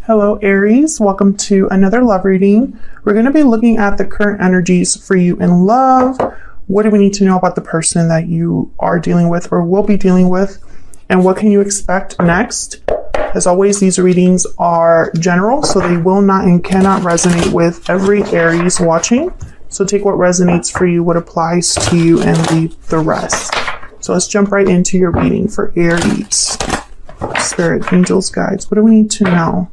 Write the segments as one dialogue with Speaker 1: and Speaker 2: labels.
Speaker 1: Hello Aries, welcome to another love reading. We're going to be looking at the current energies for you in love. What do we need to know about the person that you are dealing with or will be dealing with? And what can you expect next? As always, these readings are general, so they will not and cannot resonate with every Aries watching. So take what resonates for you, what applies to you, and leave the rest. So let's jump right into your reading for Aries. Spirit, angels, guides, what do we need to know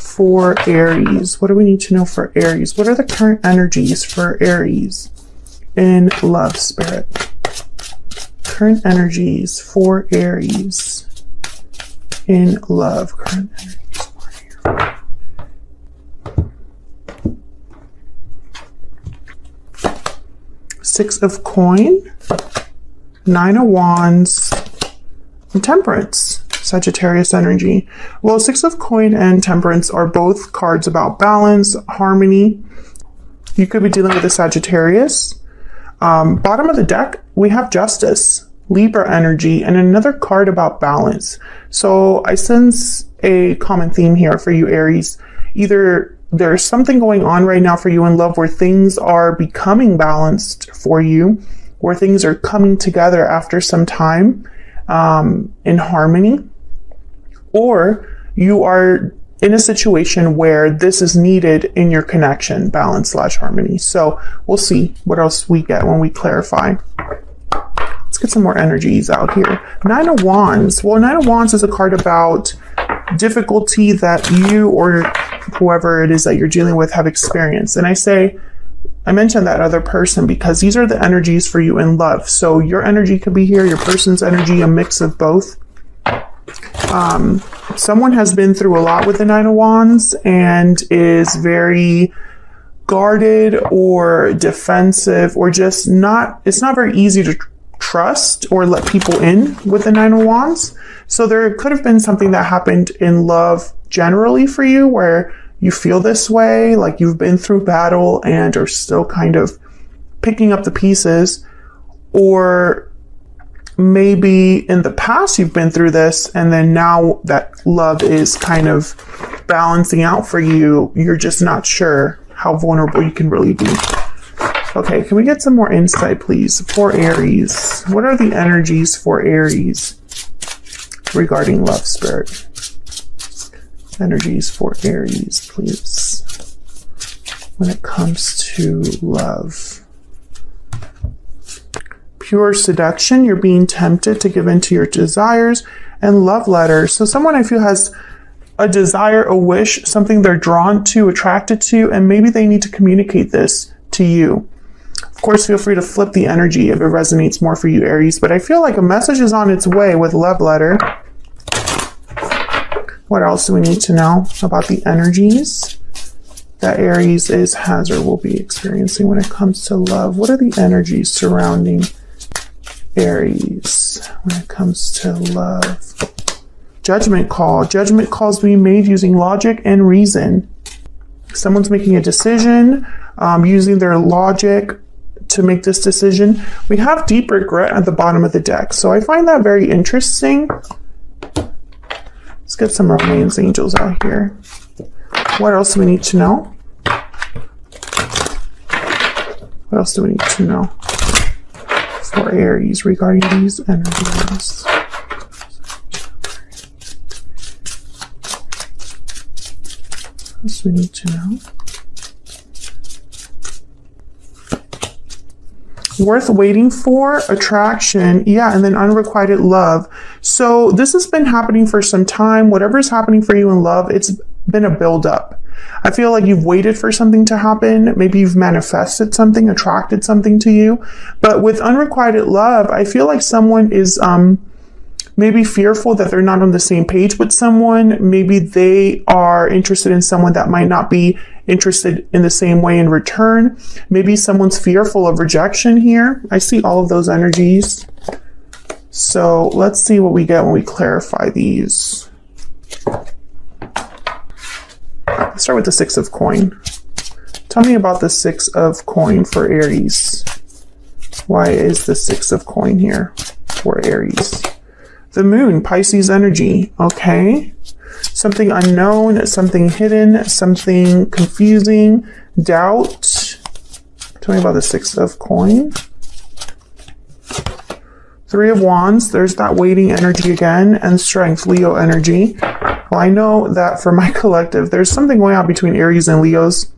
Speaker 1: for Aries? What do we need to know for Aries? What are the current energies for Aries in love, Spirit? Current energies for Aries in love. Current energies for Aries. Six of Coin, Nine of Wands, and Temperance. Sagittarius energy. Well, Six of Coin and Temperance are both cards about balance, harmony. You could be dealing with a Sagittarius. Bottom of the deck, we have Justice, Libra energy, and another card about balance. So I sense a common theme here for you, Aries. Either there's something going on right now for you in love where things are becoming balanced for you, where things are coming together after some time in harmony, or you are in a situation where this is needed in your connection, balance / harmony. So we'll see what else we get when we clarify. Let's get some more energies out here. Nine of Wands. Well, Nine of Wands is a card about difficulty that you or whoever it is that you're dealing with have experienced. And I mentioned that other person because these are the energies for you in love. So your energy could be here, your person's energy, a mix of both. Someone has been through a lot with the Nine of Wands and is very guarded or defensive or just it's not very easy to trust or let people in with the Nine of Wands. So there could have been something that happened in love generally for you where you feel this way, like you've been through battle and are still kind of picking up the pieces, or maybe in the past you've been through this and then now that love is kind of balancing out for you, you're just not sure how vulnerable you can really be. Okay, can we get some more insight, please, for Aries? What are the energies for Aries regarding love, Spirit? Energies for Aries, please, when it comes to love. Pure seduction, you're being tempted to give in to your desires, and love letters. So someone I feel has a desire, a wish, something they're drawn to, attracted to, and maybe they need to communicate this to you. Of course, feel free to flip the energy if it resonates more for you, Aries, but I feel like a message is on its way with love letter. What else do we need to know about the energies that Aries has or will be experiencing when it comes to love? What are the energies surrounding Aries when it comes to love? Judgment call. Judgment calls being made using logic and reason. Someone's making a decision, using their logic to make this decision. We have deep regret at the bottom of the deck. So I find that very interesting. Let's get some romance angels out here. What else do we need to know? What else do we need to know for Aries regarding these energies? What else do we need to know? Worth waiting for, attraction, yeah, and then unrequited love. So this has been happening for some time. Whatever is happening for you in love, it's been a build-up. I feel like you've waited for something to happen. Maybe you've manifested something, attracted something to you. But with unrequited love, I feel like someone is maybe fearful that they're not on the same page with someone. Maybe they are interested in someone that might not be interested in the same way in return. Maybe someone's fearful of rejection here. I see all of those energies. So let's see what we get when we clarify these. Let's start with the Six of Coin. Tell me about the Six of Coin for Aries. Why is the Six of Coin here for Aries? The Moon, Pisces energy. Okay. something unknown, something hidden, something confusing, doubt. Tell me about the Six of Coin. Three of Wands, there's that waiting energy again, and Strength, Leo energy. Well, I know that for my collective, there's something going on between Aries and Leos,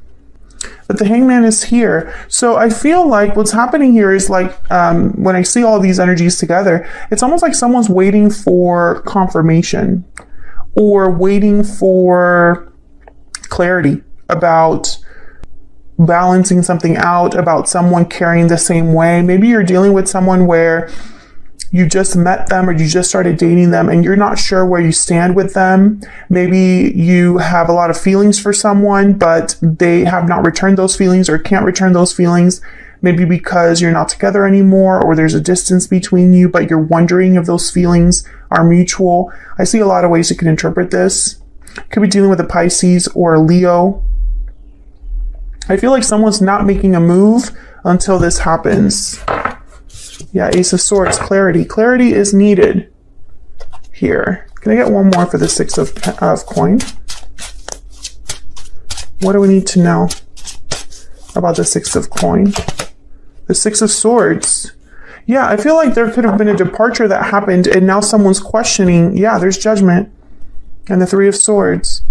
Speaker 1: but the Hangman is here. So I feel like what's happening here is like, when I see all these energies together, it's almost like someone's waiting for confirmation or waiting for clarity about balancing something out, about someone carrying the same way. Maybe you're dealing with someone where you just met them or you just started dating them and you're not sure where you stand with them. Maybe you have a lot of feelings for someone, but they have not returned those feelings or can't return those feelings. Maybe because you're not together anymore or there's a distance between you, but you're wondering if those feelings are mutual. I see a lot of ways you can interpret this. Could be dealing with a Pisces or a Leo. I feel like someone's not making a move until this happens. Yeah, Ace of Swords, clarity. Clarity is needed here. Can I get one more for the Six of Coin? What do we need to know about the Six of Coin? The Six of Swords. Yeah, I feel like there could have been a departure that happened and now someone's questioning. Yeah, there's judgment. And the Three of Swords.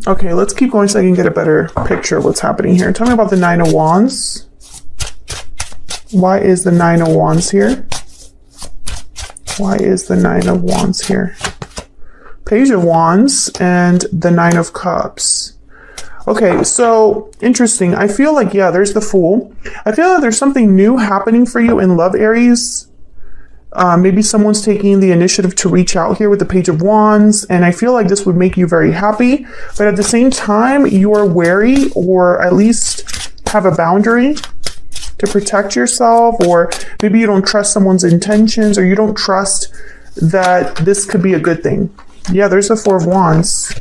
Speaker 1: Okay, let's keep going so I can get a better picture of what's happening here. Tell me about the Nine of Wands. Why is the Nine of Wands here? Why is the Nine of Wands here? Page of Wands and the Nine of Cups. Okay, so interesting. I feel like, yeah, there's the Fool. I feel like there's something new happening for you in love, Aries. Maybe someone's taking the initiative to reach out here with the Page of Wands, and I feel like this would make you very happy. But at the same time, you are wary, or at least have a boundary to protect yourself, or maybe you don't trust someone's intentions, or you don't trust that this could be a good thing. Yeah, there's the Four of Wands.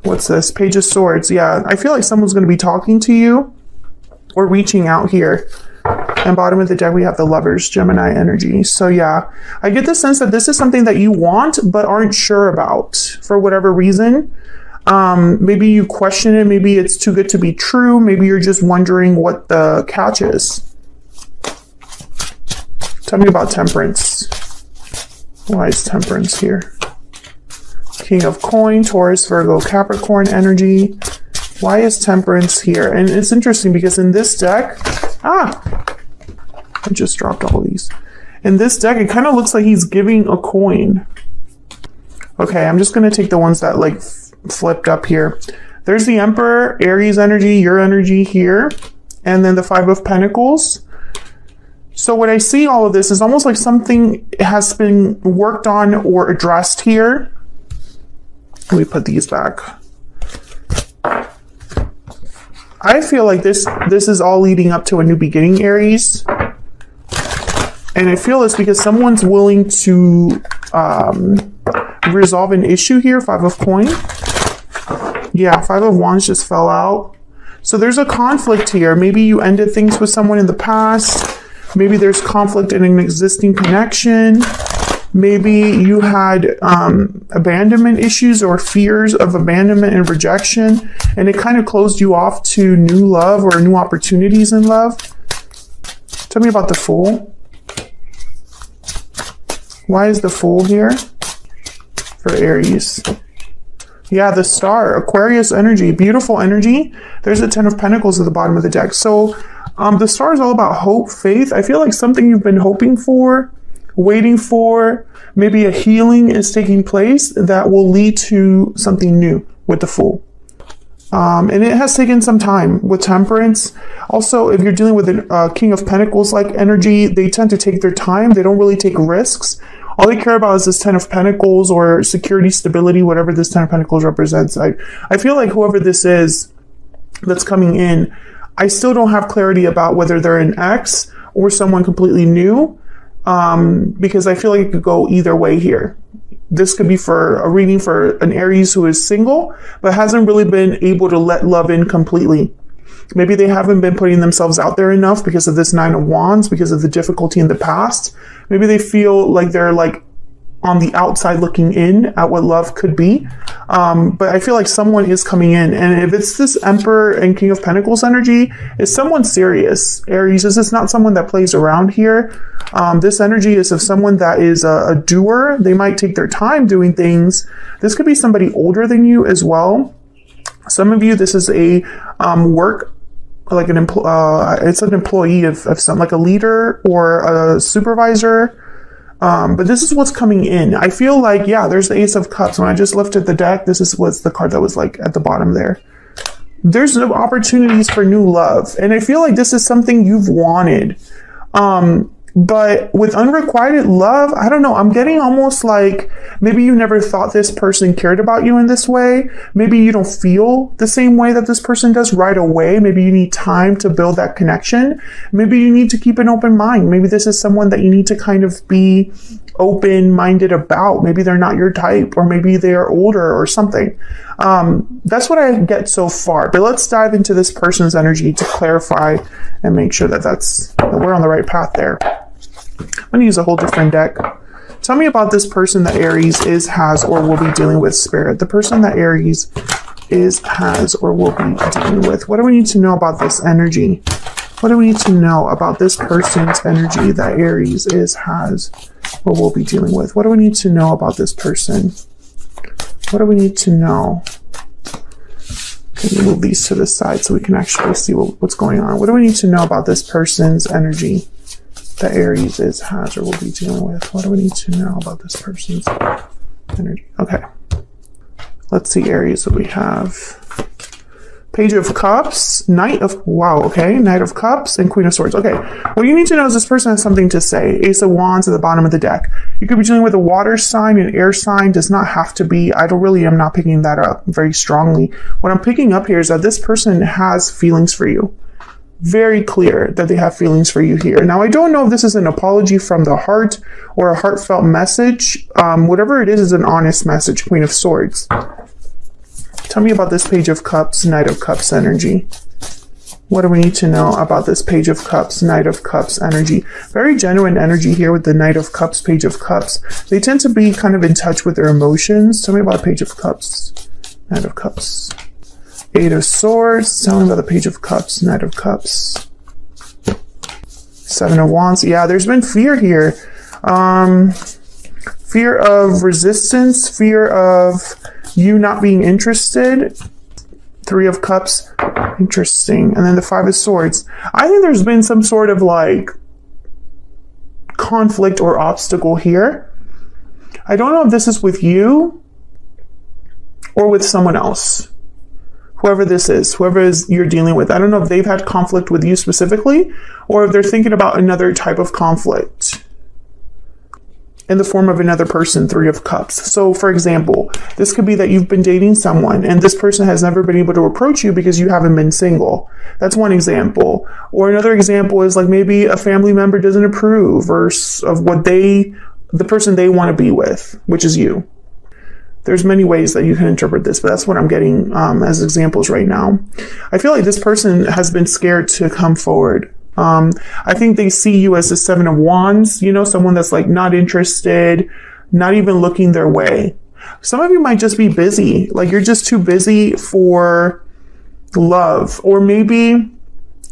Speaker 1: What's this? Page of Swords. Yeah, I feel like someone's going to be talking to you or reaching out here. And bottom of the deck, we have the Lovers, Gemini energy. So yeah, I get the sense that this is something that you want but aren't sure about for whatever reason. Maybe you question it. Maybe it's too good to be true. Maybe you're just wondering what the catch is. Tell me about Temperance. Why is Temperance here? King of Coin, Taurus, Virgo, Capricorn energy. Why is Temperance here? And it's interesting because in this deck, I just dropped all these. In this deck, it kind of looks like he's giving a coin. Okay, I'm just going to take the ones that like flipped up here. There's the Emperor, Aries energy, your energy here, and then the Five of Pentacles. So when I see all of this, is almost like something has been worked on or addressed here. Let me put these back. I feel like this is all leading up to a new beginning, Aries. And I feel it's because someone's willing to resolve an issue here. Five of Coin. Yeah, Five of Wands just fell out. So there's a conflict here. Maybe you ended things with someone in the past. Maybe there's conflict in an existing connection. Maybe you had abandonment issues or fears of abandonment and rejection, and it kind of closed you off to new love or new opportunities in love. Tell me about the Fool. Why is the Fool here for Aries? Yeah, the Star, Aquarius energy, beautiful energy. There's the Ten of Pentacles at the bottom of the deck. So the Star is all about hope, faith. I feel like something you've been hoping for, waiting for, maybe a healing is taking place that will lead to something new with the Fool. And it has taken some time with Temperance. Also, if you're dealing with a King of Pentacles like energy, they tend to take their time. They don't really take risks. All they care about is this Ten of Pentacles or security, stability, whatever this Ten of Pentacles represents. I feel like whoever this is that's coming in, I still don't have clarity about whether they're an ex or someone completely new, because I feel like it could go either way here. This could be for a reading for an Aries who is single, but hasn't really been able to let love in completely. Maybe they haven't been putting themselves out there enough because of this Nine of Wands, because of the difficulty in the past. Maybe they feel like they're like on the outside looking in at what love could be. But I feel like someone is coming in, and if it's this Emperor and King of Pentacles energy, it's someone serious. Aries, this is not someone that plays around here. This energy is of someone that is a doer. They might take their time doing things. This could be somebody older than you as well. Some of you, this is a work, like it's an employee of some, like a leader or a supervisor. But this is what's coming in. I feel like, yeah, there's the Ace of Cups. When I just lifted the deck, this was the card that was like at the bottom there. There's no opportunities for new love. And I feel like this is something you've wanted. But with unrequited love, I don't know. I'm getting almost like maybe you never thought this person cared about you in this way. Maybe you don't feel the same way that this person does right away. Maybe you need time to build that connection. Maybe you need to keep an open mind. Maybe this is someone that you need to kind of be open-minded about. Maybe they're not your type, or maybe they are older or something. That's what I get so far. But let's dive into this person's energy to clarify and make sure that we're on the right path there. I'm going to use a whole different deck. Tell me about this person that Aries is, has, or will be dealing with, Spirit. The person that Aries is, has, or will be dealing with. What do we need to know about this energy? What do we need to know about this person's energy that Aries is, has, or will be dealing with? What do we need to know about this person? What do we need to know? Can we move these to the side so we can actually see what's going on? What do we need to know about this person's energy that Aries is, has, or will be dealing with? What do we need to know about this person's energy? Okay. Let's see, Aries, what we have. Page of Cups, Knight of, wow, okay, Knight of Cups, and Queen of Swords. Okay, what you need to know is this person has something to say. Ace of Wands at the bottom of the deck. You could be dealing with a water sign, an air sign, does not have to be. I am not picking that up very strongly. What I'm picking up here is that this person has feelings for you. Very clear that they have feelings for you here. Now, I don't know if this is an apology from the heart or a heartfelt message. Whatever it is an honest message, Queen of Swords. Tell me about this Page of Cups, Knight of Cups energy. What do we need to know about this Page of Cups, Knight of Cups energy? Very genuine energy here with the Knight of Cups, Page of Cups. They tend to be kind of in touch with their emotions. Tell me about Page of Cups, Knight of Cups. Eight of Swords. Tell me about the Page of Cups, Knight of Cups. Seven of Wands. Yeah, there's been fear here. Fear of resistance, fear of you not being interested. Three of Cups. Interesting. And then the Five of Swords. I think there's been some sort of like conflict or obstacle here. I don't know if this is with you or with someone else. Whoever this is, whoever is you're dealing with. I don't know if they've had conflict with you specifically, or if they're thinking about another type of conflict in the form of another person, Three of Cups. So for example, this could be that you've been dating someone and this person has never been able to approach you because you haven't been single. That's one example. Or another example is like maybe a family member doesn't approve of what the person they want to be with, which is you. There's many ways that you can interpret this, but that's what I'm getting as examples right now. I feel like this person has been scared to come forward. I think they see you as the Seven of Wands, you know, someone that's like not interested, not even looking their way. Some of you might just be busy, like you're just too busy for love. Or maybe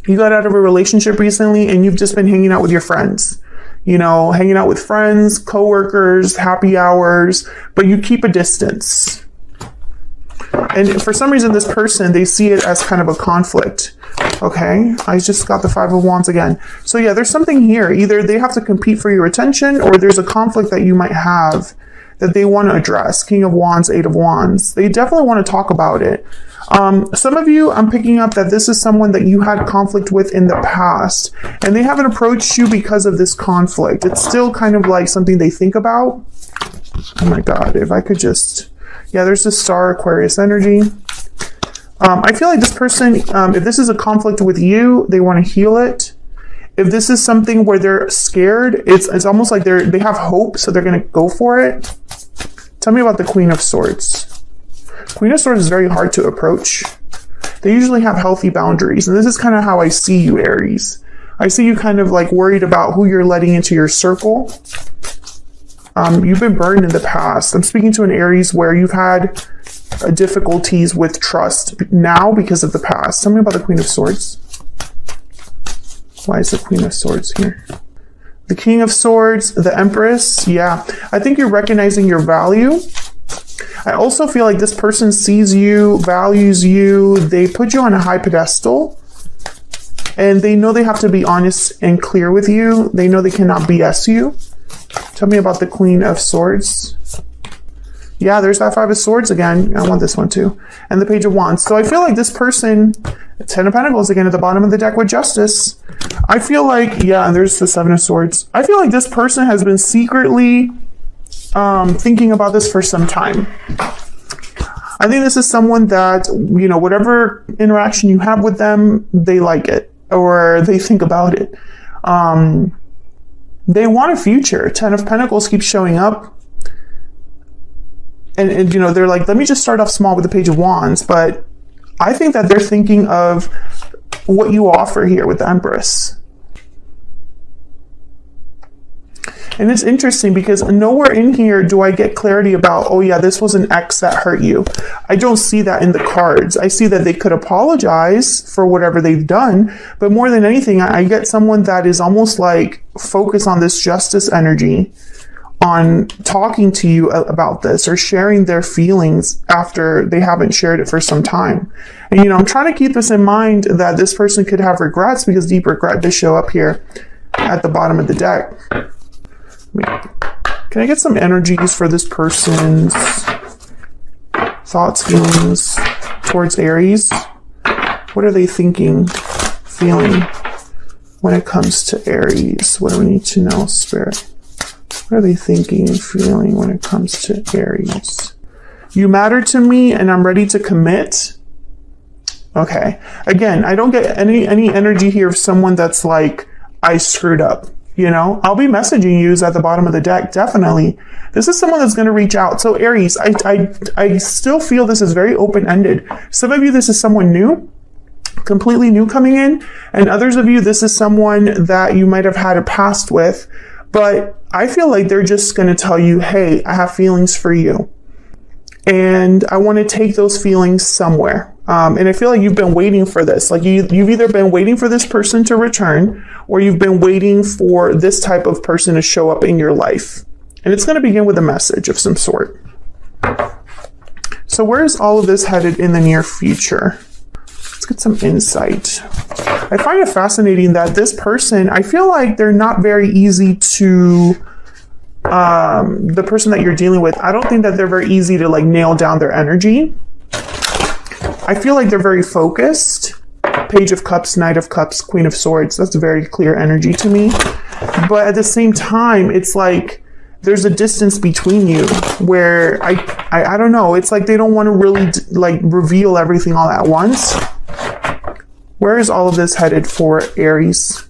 Speaker 1: you got out of a relationship recently and you've just been hanging out with your friends. You know, hanging out with friends, coworkers, happy hours, but you keep a distance. And for some reason, this person, they see it as kind of a conflict. Okay, I just got the Five of Wands again. So yeah, there's something here. Either they have to compete for your attention, or there's a conflict that you might have that they want to address. King of Wands, Eight of Wands. They definitely want to talk about it. Some of you, I'm picking up that this is someone that you had conflict with in the past, and they haven't approached you because of this conflict. It's still kind of like something they think about. Oh my God, if I could just, yeah, there's this Star Aquarius energy. I feel like this person, if this is a conflict with you, they want to heal it. If this is something where they're scared, it's almost like they have hope, so they're going to go for it. Tell me about the Queen of Swords. Queen of Swords is very hard to approach. They usually have healthy boundaries. And this is kind of how I see you, Aries. I see you kind of like worried about who you're letting into your circle. You've been burned in the past. I'm speaking to an Aries where you've had difficulties with trust now because of the past. Tell me about the Queen of Swords. Why is the Queen of Swords here? The King of Swords, the Empress. Yeah, I think you're recognizing your value. I also feel like this person sees you, values you. They put you on a high pedestal. And they know they have to be honest and clear with you. They know they cannot BS you. Tell me about the Queen of Swords. Yeah, there's that Five of Swords again. I want this one too. And the Page of Wands. So I feel like this person, Ten of Pentacles again at the bottom of the deck with Justice. I feel like, yeah, and there's the Seven of Swords. I feel like this person has been secretly thinking about this for some time. I think this is someone that, you know, whatever interaction you have with them, they like it or they think about it. They want a future. Ten of Pentacles keeps showing up. And, you know, they're like, let me just start off small with the Page of Wands. But I think that they're thinking of what you offer here with the Empress. And it's interesting because nowhere in here do I get clarity about, oh yeah, this was an ex that hurt you. I don't see that in the cards. I see that they could apologize for whatever they've done. But more than anything, I get someone that is almost like focused on this Justice energy, on talking to you about this or sharing their feelings after they haven't shared it for some time. And, you know, I'm trying to keep this in mind that this person could have regrets because deep regret does show up here at the bottom of the deck. Can I get some energies for this person's thoughts, feelings towards Aries? What are they thinking, feeling when it comes to Aries? What do we need to know, Spirit? What are they thinking and feeling when it comes to Aries? You matter to me and I'm ready to commit. Okay. Again, I don't get any energy here of someone that's like, I screwed up. You know, I'll be messaging you at the bottom of the deck. Definitely. This is someone that's going to reach out. So Aries, I still feel this is very open-ended. Some of you, this is someone new, completely new coming in. And others of you, this is someone that you might have had a past with. But I feel like they're just going to tell you, hey, I have feelings for you. And I want to take those feelings somewhere. And I feel like you've been waiting for this. Like you've either been waiting for this person to return or you've been waiting for this type of person to show up in your life. And it's going to begin with a message of some sort. So where is all of this headed in the near future? Let's get some insight. I find it fascinating that this person, I feel like they're not very easy to, the person that you're dealing with, I don't think that they're very easy to like nail down their energy. I feel like they're very focused. Page of Cups, Knight of Cups, Queen of Swords. That's a very clear energy to me. But at the same time, it's like there's a distance between you where I don't know. It's like they don't want to really like reveal everything all at once. Where is all of this headed for Aries?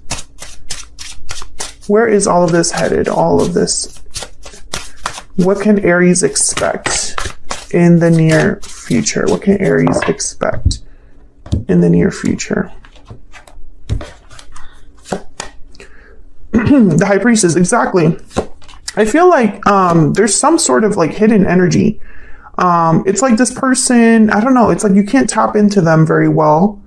Speaker 1: Where is all of this headed? All of this. What can Aries expect in the near future? What can Aries expect in the near future? The High Priestess, exactly. I feel like there's some sort of like hidden energy. It's like this person, I don't know, it's like you can't tap into them very well.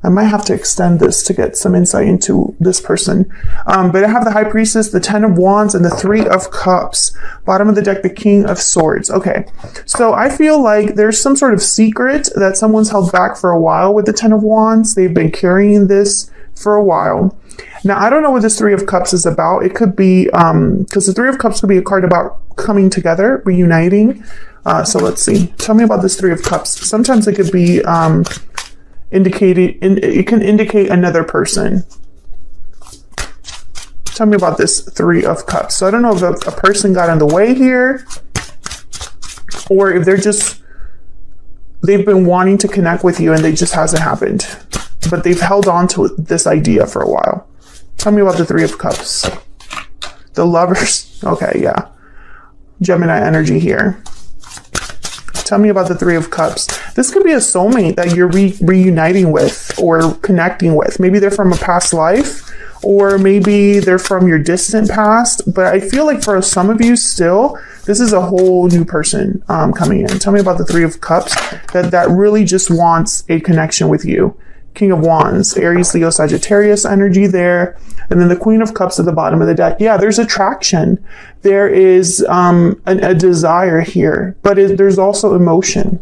Speaker 1: I might have to extend this to get some insight into this person. But I have the High Priestess, the Ten of Wands, and the Three of Cups. Bottom of the deck, the King of Swords. Okay, so I feel like there's some sort of secret that someone's held back for a while with the Ten of Wands. They've been carrying this for a while. Now, I don't know what this Three of Cups is about. It could be, because the Three of Cups could be a card about coming together, reuniting. So let's see. Tell me about this Three of Cups. Sometimes it could be it can indicate another person. Tell me about this Three of Cups. So I don't know if a person got in the way here or if they've been wanting to connect with you and they just hasn't happened. But they've held on to this idea for a while. Tell me about the Three of Cups. The Lovers. Okay, yeah. Gemini energy here. Tell me about the Three of Cups. This could be a soulmate that you're reuniting with or connecting with. Maybe they're from a past life or maybe they're from your distant past. But I feel like for some of you still, this is a whole new person coming in. Tell me about the Three of Cups that really just wants a connection with you. King of Wands, Aries, Leo, Sagittarius energy there. And then the Queen of Cups at the bottom of the deck. Yeah, there's attraction. There is a desire here, but there's also emotion.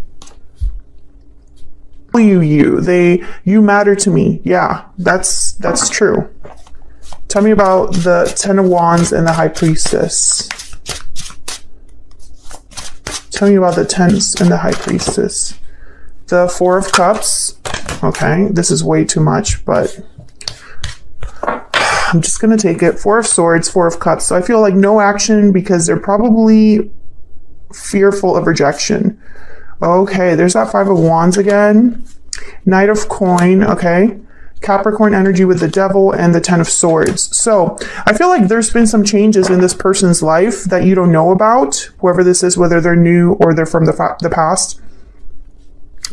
Speaker 1: You matter to me. Yeah, that's true. Tell me about the Ten of Wands and the High Priestess. Tell me about the Tens and the High Priestess. The Four of Cups. Okay, this is way too much, but I'm just going to take it. Four of Swords, Four of Cups. So I feel like no action because they're probably fearful of rejection. Okay, there's that Five of Wands again. Knight of Coin, okay. Capricorn energy with the Devil and the Ten of Swords. So I feel like there's been some changes in this person's life that you don't know about, whoever this is, whether they're new or they're from the past.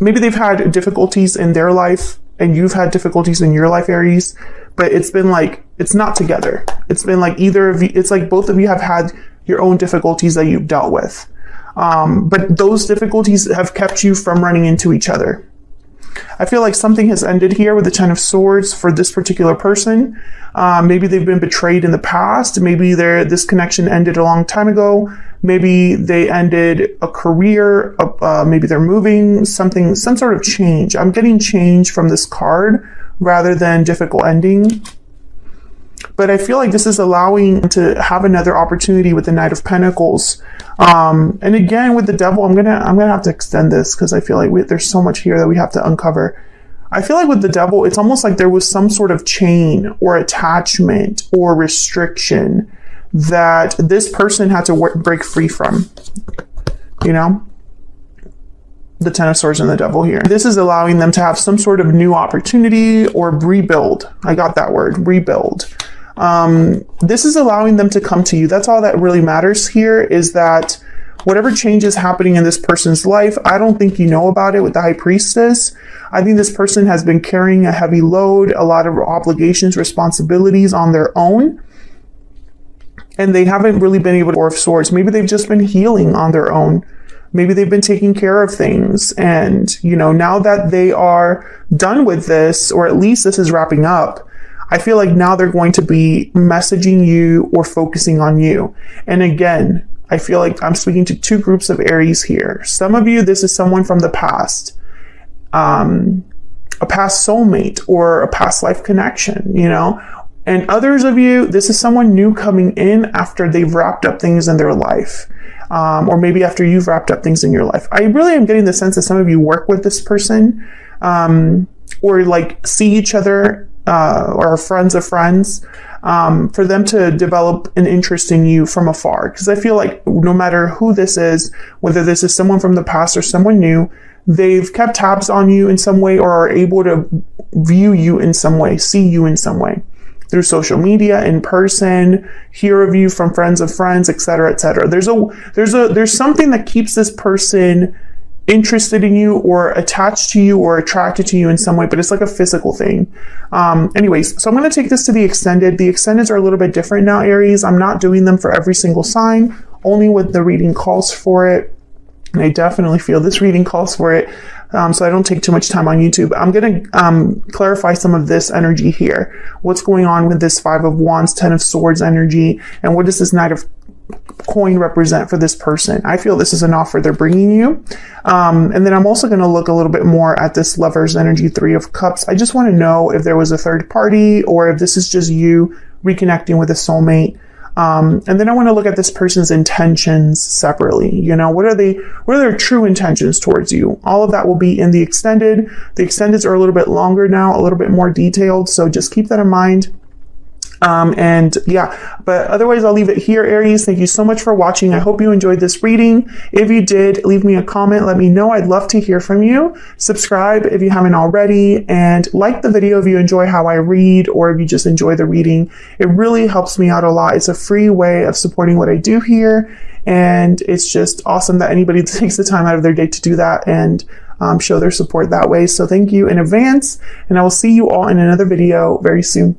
Speaker 1: Maybe they've had difficulties in their life and you've had difficulties in your life, Aries, but it's been like, it's not together. It's been like either of you, it's like both of you have had your own difficulties that you've dealt with. But those difficulties have kept you from running into each other. I feel like something has ended here with the Ten of Swords for this particular person. Maybe they've been betrayed in the past. Maybe this connection ended a long time ago. Maybe they ended a career. Maybe they're moving, some sort of change. I'm getting change from this card rather than difficult ending. But I feel like this is allowing to have another opportunity with the Knight of Pentacles. And again, with the Devil, I'm gonna have to extend this because I feel like there's so much here that we have to uncover. I feel like with the Devil, it's almost like there was some sort of chain or attachment or restriction that this person had to break free from, you know? The Ten of Swords and the Devil here. This is allowing them to have some sort of new opportunity or rebuild. I got that word, rebuild. This is allowing them to come to you. That's all that really matters here, is that whatever change is happening in this person's life, I don't think you know about it with the High Priestess. I think this person has been carrying a heavy load, a lot of obligations, responsibilities on their own. And they haven't really been able to, Four of Swords. Maybe they've just been healing on their own. Maybe they've been taking care of things. And, you know, now that they are done with this, or at least this is wrapping up, I feel like now they're going to be messaging you or focusing on you. And again, I feel like I'm speaking to two groups of Aries here. Some of you, this is someone from the past, a past soulmate or a past life connection, you know. And others of you, this is someone new coming in after they've wrapped up things in their life. Or maybe after you've wrapped up things in your life. I really am getting the sense that some of you work with this person, or like see each other, or are friends of friends, for them to develop an interest in you from afar. Because I feel like no matter who this is, whether this is someone from the past or someone new, they've kept tabs on you in some way or are able to view you in some way, see you in some way. Through social media, in person, hear of you from friends of friends, etc., etc. There's something that keeps this person interested in you or attached to you or attracted to you in some way, but it's like a physical thing. Anyways, so I'm going to take this to the extended. The extendeds are a little bit different now, Aries. I'm not doing them for every single sign, only when the reading calls for it. And I definitely feel this reading calls for it. So I don't take too much time on YouTube. I'm going to clarify some of this energy here. What's going on with this Five of Wands, Ten of Swords energy, and what does this Knight of Coin represent for this person? I feel this is an offer they're bringing you. And then I'm also going to look a little bit more at this Lover's energy, Three of Cups. I just want to know if there was a third party or if this is just you reconnecting with a soulmate. And then I want to look at this person's intentions separately. You know, what are their true intentions towards you? All of that will be in the extended. The extendeds are a little bit longer now, a little bit more detailed. So just keep that in mind. And yeah, but otherwise I'll leave it here, Aries. Thank you so much for watching. I hope you enjoyed this reading. If you did, leave me a comment. Let me know. I'd love to hear from you. Subscribe if you haven't already, and like the video if you enjoy how I read or if you just enjoy the reading. It really helps me out a lot. It's a free way of supporting what I do here. And it's just awesome that anybody takes the time out of their day to do that and show their support that way. So thank you in advance, and I will see you all in another video very soon.